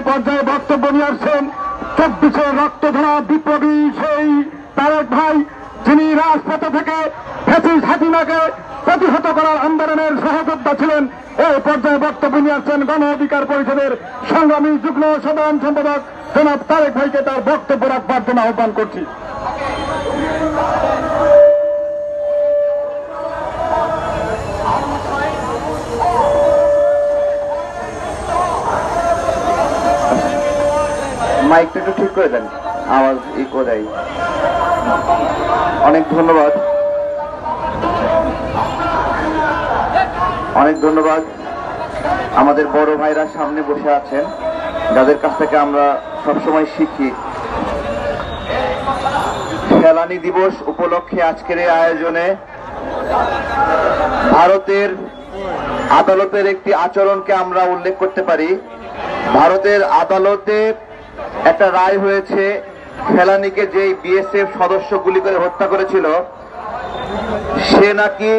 পর্যায়ে বক্তব্য নিয়ে আসছেন 24-এর রক্তধরা বিপ্লবী সেই তারেক ভাই, যিনি রাজপথে থেকে ফ্যাসিস্ট হাসিনাকে প্রতিহত করার আন্দোলনের সহযোদ্ধা ছিলেন। এই পর্যায়ে বক্তব্য নিয়ে আসছেন গণ অধিকার পরিষদের সংগ্রামী যুগ্ম সাধারণ সম্পাদক জনাব তারেক ভাইকে তার বক্তব্য রাখবার জন্য আহ্বান করছি। মাইকটা একটু ঠিক করে দেন, আওয়াজ ইকো দেয়। অনেক ধন্যবাদ, অনেক ধন্যবাদ। আমাদের বড় ভাইরা সামনে বসে আছেন, যাদের কাছ থেকে আমরা সবসময় শিখি। ফেলানী দিবস উপলক্ষে আজকের এই আয়োজনে ভারতের আদালতের একটি আচরণকে আমরা উল্লেখ করতে পারি। ভারতের আদালতে একটা রায় হয়েছে, ফেলানীকে যেই বিএসএফ সদস্য গুলি করে হত্যা করেছিল, সে নাকি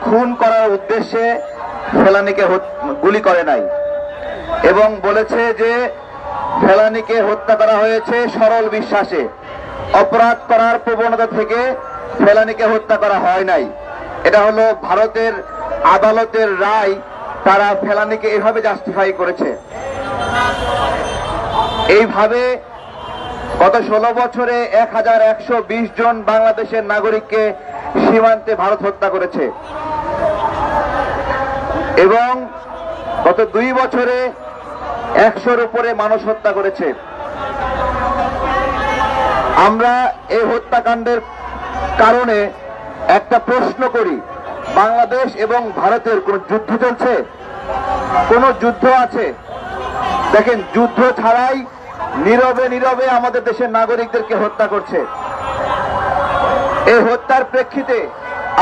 খুন করার উদ্দেশ্যে ফেলানীকে গুলি করে নাই, এবং বলেছে যে ফেলানীকে হত্যা করা হয়েছে সরল বিশ্বাসে, অপরাধ করার প্রবণতা থেকে ফেলানীকে হত্যা করা হয় নাই। এটা হলো ভারতের আদালতের রায়। তারা ফেলানীকে এভাবে জাস্টিফাই করেছে। এইভাবে গত 16 বছরে 1120 জন বাংলাদেশের নাগরিককে সীমান্তে ভারত হত্যা করেছে, এবং গত 2 বছরে 100-র উপরে মানুষ হত্যা করেছে। আমরা এই হত্যাকাণ্ডের কারণে একটা প্রশ্ন করি, বাংলাদেশ এবং ভারতের কোন যুদ্ধ চলছে? কোন যুদ্ধ আছে? দেখেন, যুদ্ধ ছাড়াই নীরবে নীরবে আমাদের দেশের নাগরিকদেরকে হত্যা করছে। এই হত্যার প্রেক্ষিতে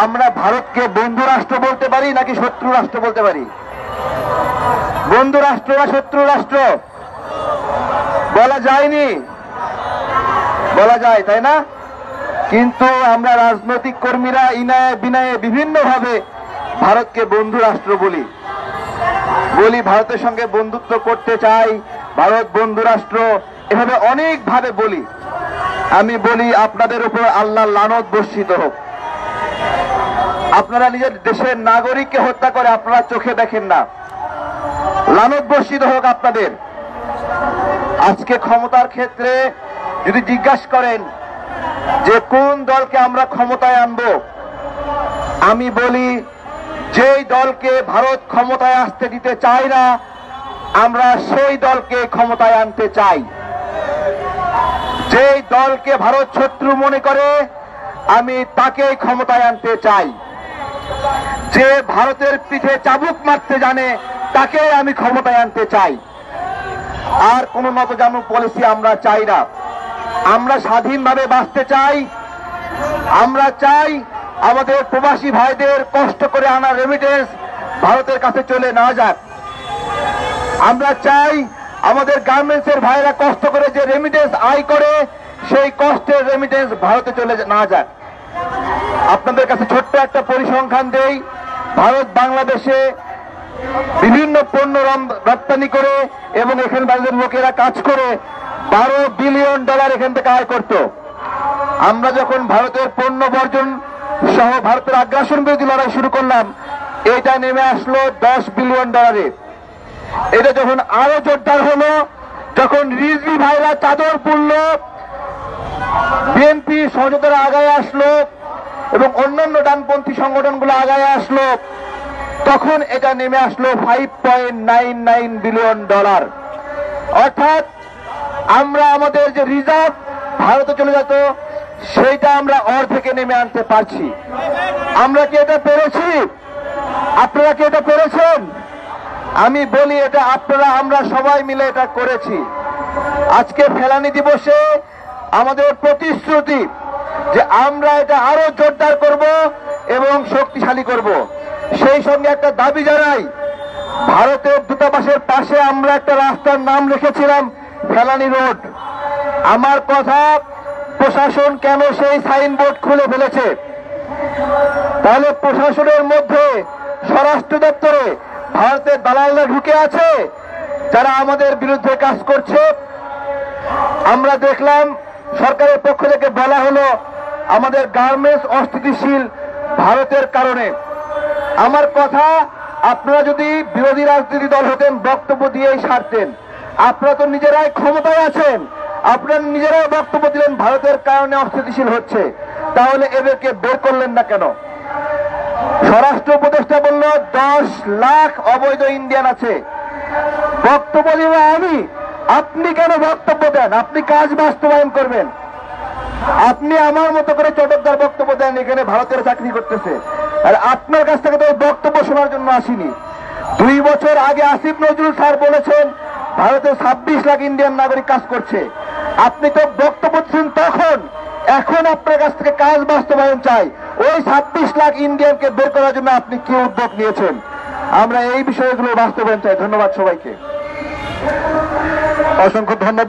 আমরা ভারতকে বন্ধু রাষ্ট্র বলতে পারি নাকি শত্রু রাষ্ট্র বলতে পারি? বন্ধু রাষ্ট্র না শত্রু রাষ্ট্র বলা যায়নি, বলা যায়, তাই না? কিন্তু আমরা রাজনৈতিক কর্মীরা ইনায় বিনায়ে বিভিন্ন ভাবে ভারতকে বন্ধু রাষ্ট্র বলি। ভারতের সঙ্গে বন্ধুত্ব করতে চাই, ভারত বন্ধু রাষ্ট্র, এভাবে অনেক ভাবে বলি। আমি বলি, আপনাদের উপর আল্লাহর লানত বর্ষিত হোক। আপনারা নিজের দেশের নাগরিককে হত্যা করে আপনারা চোখে দেখেন না, লানত বর্ষিত হোক আপনাদের। আজকে ক্ষমতার ক্ষেত্রে যদি জিজ্ঞাসা করেন যে কোন দলকে আমরা ক্ষমতায় আনবো, আমি বলি যেই দলকে ভারত ক্ষমতায় আসতে দিতে চায় না, আমরা সেই দলকে ক্ষমতায় আনতে চাই। যেই দলকে ভারত শত্রু মনে করে, আমি তাকেই ক্ষমতায় আনতে চাই। যে ভারতের পিঠে চাবুক মারতে জানে, তাকে আমি ক্ষমতায় আনতে চাই। আর কোন নতজানু পলিসি আমরা চাই না। আমরা স্বাধীনভাবে বাঁচতে চাই। আমরা চাই আমাদের প্রবাসী ভাইদের কষ্ট করে আনা রেমিটেন্স ভারতের কাছে চলে না যাক। আমরা চাই আমাদের গার্মেন্টসের ভাইরা কষ্ট করে যে রেমিটেন্স আয় করে, সেই কষ্টের রেমিটেন্স ভারতে চলে না যাক। আপনাদের কাছে ছোট্ট একটা পরিসংখ্যান দেই। ভারত বাংলাদেশে বিভিন্ন পণ্য রপ্তানি করে এবং এখানে বাইরের লোকেরা কাজ করে $12 বিলিয়ন এখান থেকে আয় করত। আমরা যখন ভারতের পণ্য বর্জন সহ ভারতের আগ্রাসন বিরোধী লড়াই শুরু করলাম, এটা নেমে আসলো $10 বিলিয়ন। এটা যখন আরো জোরদার হলো, যখন রিজভি ভাইরা চাদর পুরল, বিএনপি সহযোগিতারা আগায় আসলো এবং অন্যান্য ডানপন্থী সংগঠনগুলো আগায় আসলো, তখন এটা নেমে আসলো $5.99 বিলিয়ন। অর্থাৎ আমরা আমাদের যে রিজার্ভ ভারতে চলে যেত, সেইটা আমরা অর্ধেকে নেমে আনতে পারছি। আমরা কি এটা পেরেছি? আপনারা কি এটা পেরেছেন? আমি বলি, এটা আপনারা আমরা সবাই মিলে এটা করেছি। আজকে ফেলানী দিবসে আমাদের প্রতিশ্রুতি যে আমরা এটা আরো জোরদার করব এবং শক্তিশালী করব। সেই সঙ্গে একটা দাবি জানাই, ভারতের দূতাবাসের পাশে আমরা একটা রাস্তার নাম লিখেছিলাম ফেলানী রোড। আমার কথা, প্রশাসন কেন সেই সাইনবোর্ড খুলে ফেলেছে? তাহলে প্রশাসনের মধ্যে, স্বরাষ্ট্র দপ্তরে ভারতের দালালরা ঢুকে আছে, যারা আমাদের বিরুদ্ধে কাজ করছে। আমরা দেখলাম সরকারের পক্ষ থেকে বলা হলো আমাদের গার্মেন্টস অস্থিতিশীল ভারতের কারণে। আমার কথা, আপনারা যদি বিরোধী রাজনীতি দল হতেন বক্তব্য দিয়েই সারতেন। আপনারা তো নিজেরাই ক্ষমতায় আছেন, আপনারা নিজেরাই বক্তব্য দিলেন ভারতের কারণে অস্থিতিশীল হচ্ছে, তাহলে এদেরকে বের করলেন না কেন? স্বরাষ্ট্র উপদেষ্টা বলল 10 লাখ অবৈধ ইন্ডিয়ান আছে, বক্তব্য দিব আমি। আপনি কেন বক্তব্য দেন? আপনি কাজ বাস্তবায়ন করবেন। আপনি আমার মতো করে চটকদার বক্তব্য দেন, এখানে ভারতের চাকরি করতেছে, আর আপনার কাছ থেকে তো বক্তব্য শোনার জন্য আসিনি। 2 বছর আগে আসিফ নজরুল স্যার বলেছেন ভারতে 26 লাখ ইন্ডিয়ান নাগরিক কাজ করছে। আপনি তো বক্তব্য দিচ্ছেন তখন, এখন আপনার কাছ থেকে কাজ বাস্তবায়ন চাই। ওই 26 লাখ ইন্ডিয়ানকে বের করার জন্য আপনি কি উদ্যোগ নিয়েছেন? আমরা এই বিষয়গুলো বাস্তবায়ন চাই। ধন্যবাদ সবাইকে, অসংখ্য ধন্যবাদ।